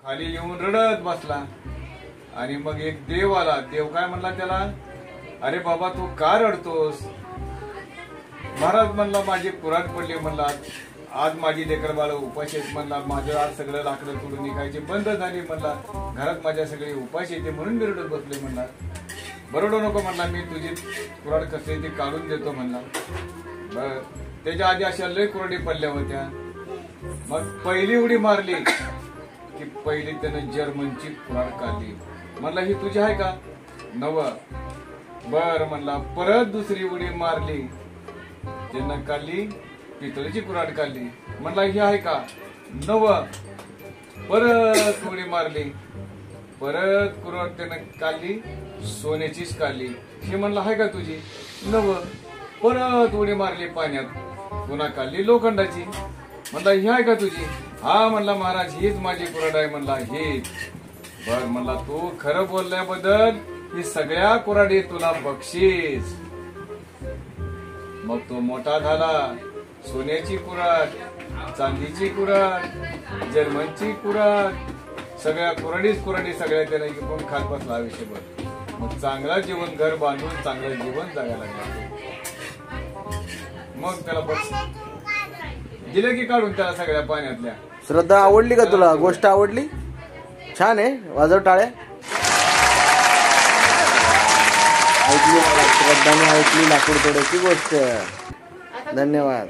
खाली येऊन रडत बसला आणि मग एक देव आला. देव काय म्हणला त्याला, अरे बाबा तू का रडतोस? महाराज म्हणला माझी कुऱ्हाड पडली म्हणला, आज माझी लेकर बाळ उपाशी आहेत म्हणला, माझं आज सगळं लाकडं तोडून निघायचे बंद झाली म्हणला, घरात माझ्या सगळे उपाशी येते म्हणून मी रडत बसले म्हणला. बरोबर नको म्हणला, मी तुझी कुऱ्हाड कसली ती काढून देतो म्हणला. बर त्याच्या आधी अशा लय कुऱ्हाडी पडल्या होत्या. मग पहिली उडी मारली की पहिली त्यानं जर्मनची कुऱ्हाड काढली. म्हणला ही तुझी आहे का? नव. बर म्हणला. परत दुसरी उडी मारली, त्यानं काढली पितळीची कुऱ्हाड काढली. म्हणला ही आहे का? नव. परत उडी मारली, परत कुऱ्हाड त्यानं काढली सोन्याचीच काढली. ही म्हणला आहे का तुझी? नव. परत उडी मारली पाण्यात, पुन्हा काढली लोखंडाची. म्हणला ही आहे का तुझी? हा म्हणला महाराज हीच माझी कुऱ्हाड आहे म्हणला, हीच. बर म्हणला तू खरं बोलल्याबद्दल ही सगळ्या कुऱ्हाडी तुला बक्षीस. मग तो मोठा झाला. सोन्याची कुऱ्हाड, चांदीची कुऱ्हाड, जर्मनची कुऱ्हाड, सगळ्या कुऱ्हाडी सगळ्या त्याला कोण खात बसला आयुष्यभर. मग चांगला जीवन घर बांधून चांगलं जीवन जगायला लागला. मग त्याला बक्षीस दिलं की काढून त्याला सगळ्या पाण्यातल्या. श्रद्धा आवडली का तुला? गोष्ट आवडली? छान आहे. वाजव टाळ्या. ऐकली श्रद्धाने ऐकली लाकूड तोडायची गोष्ट. धन्यवाद.